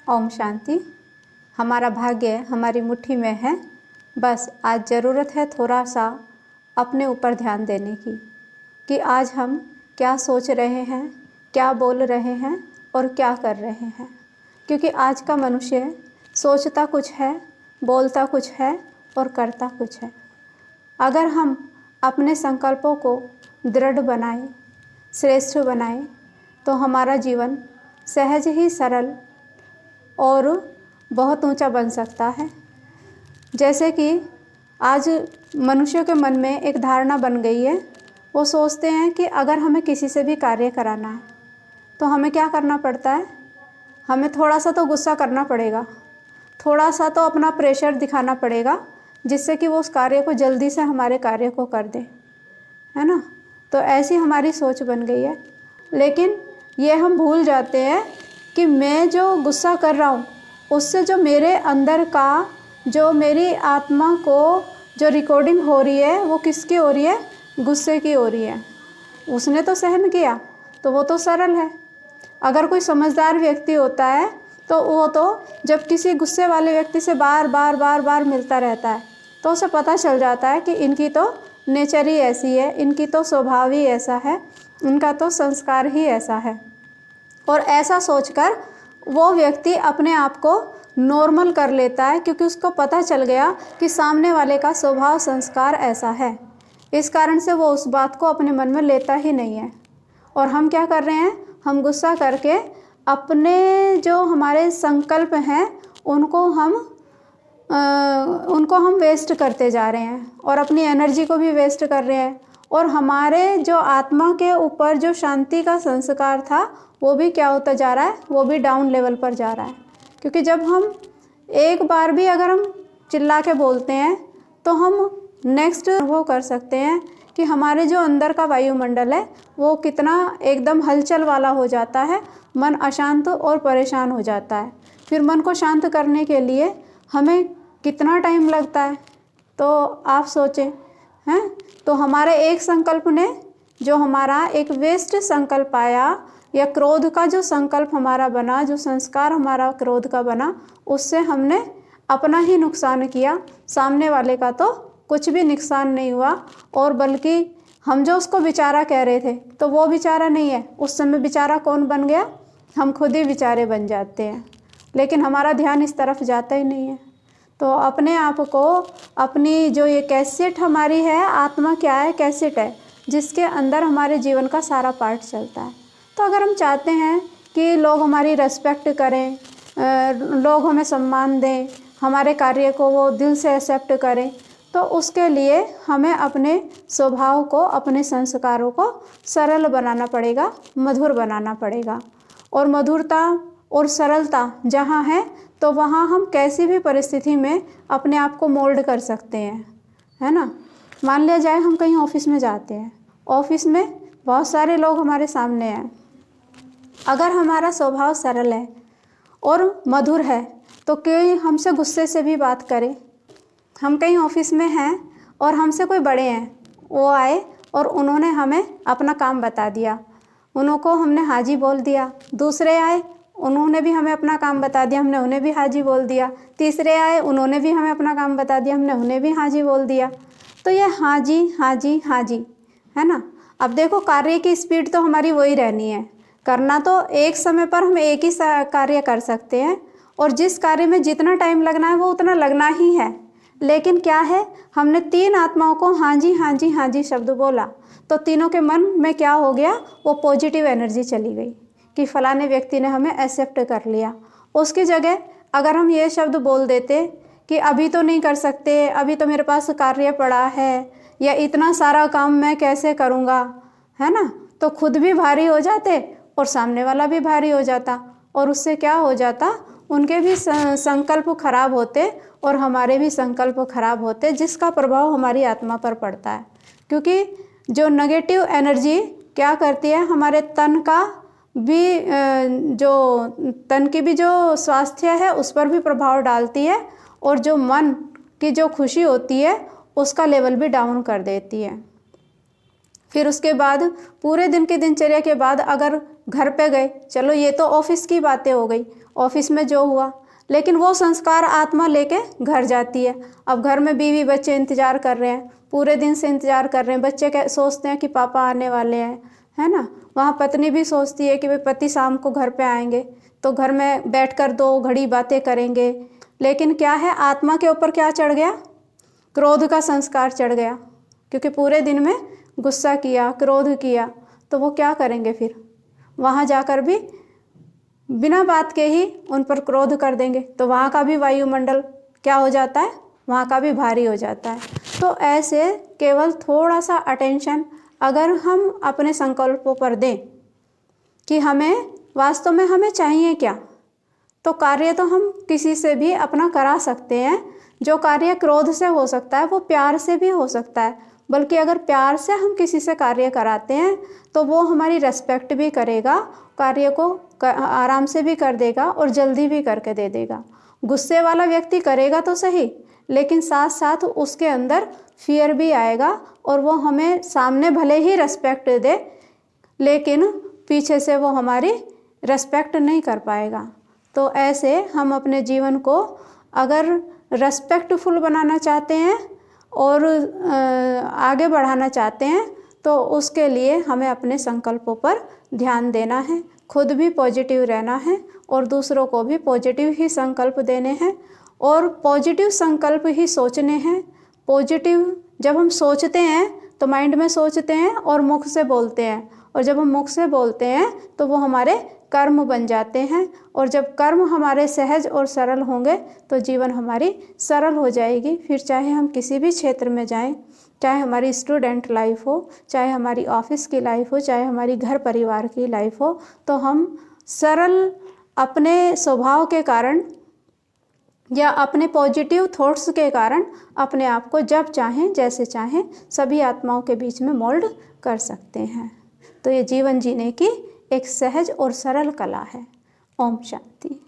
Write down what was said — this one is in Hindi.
ओम शांति। हमारा भाग्य हमारी मुट्ठी में है। बस आज ज़रूरत है थोड़ा सा अपने ऊपर ध्यान देने की कि आज हम क्या सोच रहे हैं, क्या बोल रहे हैं और क्या कर रहे हैं। क्योंकि आज का मनुष्य सोचता कुछ है, बोलता कुछ है और करता कुछ है। अगर हम अपने संकल्पों को दृढ़ बनाएं, श्रेष्ठ बनाएं, तो हमारा जीवन सहज ही सरल और बहुत ऊंचा बन सकता है। जैसे कि आज मनुष्य के मन में एक धारणा बन गई है। वो सोचते हैं कि अगर हमें किसी से भी कार्य कराना है तो हमें क्या करना पड़ता है, हमें थोड़ा सा तो गुस्सा करना पड़ेगा, थोड़ा सा तो अपना प्रेशर दिखाना पड़ेगा, जिससे कि वो उस कार्य को जल्दी से हमारे कार्य को कर दे, है ना। तो ऐसी हमारी सोच बन गई है। लेकिन ये हम भूल जाते हैं कि मैं जो गुस्सा कर रहा हूँ उससे जो मेरे अंदर का, जो मेरी आत्मा को जो रिकॉर्डिंग हो रही है वो किसकी हो रही है, गुस्से की हो रही है। उसने तो सहन किया तो वो तो सरल है। अगर कोई समझदार व्यक्ति होता है तो वो तो जब किसी गुस्से वाले व्यक्ति से बार बार मिलता रहता है तो उसे पता चल जाता है कि इनकी तो नेचर ही ऐसी है, इनकी तो स्वभाव ही ऐसा है, इनका तो संस्कार ही ऐसा है। और ऐसा सोचकर वो व्यक्ति अपने आप को नॉर्मल कर लेता है, क्योंकि उसको पता चल गया कि सामने वाले का स्वभाव संस्कार ऐसा है। इस कारण से वो उस बात को अपने मन में लेता ही नहीं है। और हम क्या कर रहे हैं, हम गुस्सा करके अपने जो हमारे संकल्प हैं उनको हम वेस्ट करते जा रहे हैं और अपनी एनर्जी को भी वेस्ट कर रहे हैं। और हमारे जो आत्मा के ऊपर जो शांति का संस्कार था वो भी क्या होता जा रहा है, वो भी डाउन लेवल पर जा रहा है। क्योंकि जब हम एक बार भी अगर हम चिल्ला के बोलते हैं तो हम नेक्स्ट वो कर सकते हैं कि हमारे जो अंदर का वायुमंडल है वो कितना एकदम हलचल वाला हो जाता है, मन अशांत और परेशान हो जाता है। फिर मन को शांत करने के लिए हमें कितना टाइम लगता है, तो आप सोचें, हैं। तो हमारे एक संकल्प ने, जो हमारा एक वेस्ट संकल्प आया या क्रोध का जो संकल्प हमारा बना, जो संस्कार हमारा क्रोध का बना, उससे हमने अपना ही नुकसान किया। सामने वाले का तो कुछ भी नुकसान नहीं हुआ। और बल्कि हम जो उसको बेचारा कह रहे थे तो वो बेचारा नहीं है, उस समय बेचारा कौन बन गया, हम खुद ही बेचारे बन जाते हैं। लेकिन हमारा ध्यान इस तरफ जाता ही नहीं है। तो अपने आप को, अपनी जो ये कैसेट हमारी है, आत्मा क्या है, कैसेट है जिसके अंदर हमारे जीवन का सारा पार्ट चलता है। तो अगर हम चाहते हैं कि लोग हमारी रेस्पेक्ट करें, लोग हमें सम्मान दें, हमारे कार्य को वो दिल से एक्सेप्ट करें, तो उसके लिए हमें अपने स्वभाव को, अपने संस्कारों को सरल बनाना पड़ेगा, मधुर बनाना पड़ेगा। और मधुरता और सरलता जहाँ है तो वहाँ हम कैसी भी परिस्थिति में अपने आप को मोल्ड कर सकते हैं, है ना। मान लिया जाए हम कहीं ऑफिस में जाते हैं, ऑफिस में बहुत सारे लोग हमारे सामने हैं। अगर हमारा स्वभाव सरल है और मधुर है तो कोई हमसे गुस्से से भी बात करे। हम कहीं ऑफिस में हैं और हमसे कोई बड़े हैं, वो आए और उन्होंने हमें अपना काम बता दिया, उनको हमने हाजी बोल दिया। दूसरे आए, उन्होंने भी हमें अपना काम बता दिया, हमने उन्हें भी हाजी बोल दिया। तीसरे आए, उन्होंने भी हमें अपना काम बता दिया, हमने उन्हें भी हाजी बोल दिया। तो ये हाजी हाजी हाजी, है ना। अब देखो, कार्य की स्पीड तो हमारी वही रहनी है। करना तो एक समय पर हम एक ही कार्य कर सकते हैं और जिस कार्य में जितना टाइम लगना है वो उतना लगना ही है। लेकिन क्या है, हमने तीन आत्माओं को हाजी हाजी हाजी शब्द बोला तो तीनों के मन में क्या हो गया, वो पॉजिटिव एनर्जी चली गई कि फलाने व्यक्ति ने हमें एक्सेप्ट कर लिया। उसकी जगह अगर हम ये शब्द बोल देते कि अभी तो नहीं कर सकते, अभी तो मेरे पास कार्य पड़ा है, या इतना सारा काम मैं कैसे करूँगा, है ना, तो खुद भी भारी हो जाते और सामने वाला भी भारी हो जाता। और उससे क्या हो जाता, उनके भी संकल्प खराब होते और हमारे भी संकल्प खराब होते, जिसका प्रभाव हमारी आत्मा पर पड़ता है। क्योंकि जो नेगेटिव एनर्जी क्या करती है, हमारे तन की भी जो स्वास्थ्य है उस पर भी प्रभाव डालती है और जो मन की जो खुशी होती है उसका लेवल भी डाउन कर देती है। फिर उसके बाद पूरे दिन की दिनचर्या के बाद अगर घर पे गए, चलो ये तो ऑफिस की बातें हो गई, ऑफिस में जो हुआ, लेकिन वो संस्कार आत्मा लेके घर जाती है। अब घर में बीवी बच्चे इंतज़ार कर रहे हैं, पूरे दिन से इंतज़ार कर रहे हैं, बच्चे सोचते हैं कि पापा आने वाले हैं, है ना। वहाँ पत्नी भी सोचती है कि भाई पति शाम को घर पे आएंगे तो घर में बैठकर 2 घड़ी बातें करेंगे। लेकिन क्या है, आत्मा के ऊपर क्या चढ़ गया? क्रोध का संस्कार चढ़ गया, क्योंकि पूरे दिन में गुस्सा किया, क्रोध किया, तो वो क्या करेंगे फिर? वहाँ जाकर भी बिना बात के ही उन पर क्रोध कर देंगे, तो वहाँ का भी वायुमंडल क्या हो जाता है? वहाँ का भी भारी हो जाता है। तो ऐसे केवल थोड़ा सा अटेंशन अगर हम अपने संकल्पों पर दें कि हमें वास्तव में हमें चाहिए क्या, तो कार्य तो हम किसी से भी अपना करा सकते हैं। जो कार्य क्रोध से हो सकता है वो प्यार से भी हो सकता है, बल्कि अगर प्यार से हम किसी से कार्य कराते हैं तो वो हमारी रेस्पेक्ट भी करेगा, कार्य को आराम से भी कर देगा और जल्दी भी करके दे देगा। गुस्से वाला व्यक्ति करेगा तो सही, लेकिन साथ साथ उसके अंदर फियर भी आएगा और वो हमें सामने भले ही रेस्पेक्ट दे, लेकिन पीछे से वो हमारी रेस्पेक्ट नहीं कर पाएगा। तो ऐसे हम अपने जीवन को अगर रेस्पेक्टफुल बनाना चाहते हैं और आगे बढ़ाना चाहते हैं तो उसके लिए हमें अपने संकल्पों पर ध्यान देना है, खुद भी पॉजिटिव रहना है और दूसरों को भी पॉजिटिव ही संकल्प देने हैं और पॉजिटिव संकल्प ही सोचने हैं। पॉजिटिव जब हम सोचते हैं तो माइंड में सोचते हैं और मुख से बोलते हैं, और जब हम मुख से बोलते हैं तो वो हमारे कर्म बन जाते हैं, और जब कर्म हमारे सहज और सरल होंगे तो जीवन हमारी सरल हो जाएगी। फिर चाहे हम किसी भी क्षेत्र में जाएं, चाहे हमारी स्टूडेंट लाइफ हो, चाहे हमारी ऑफिस की लाइफ हो, चाहे हमारी घर परिवार की लाइफ हो, तो हम सरल अपने स्वभाव के कारण या अपने पॉजिटिव थॉट्स के कारण अपने आप को जब चाहें जैसे चाहें सभी आत्माओं के बीच में मोल्ड कर सकते हैं। तो ये जीवन जीने की एक सहज और सरल कला है। ओम शांति।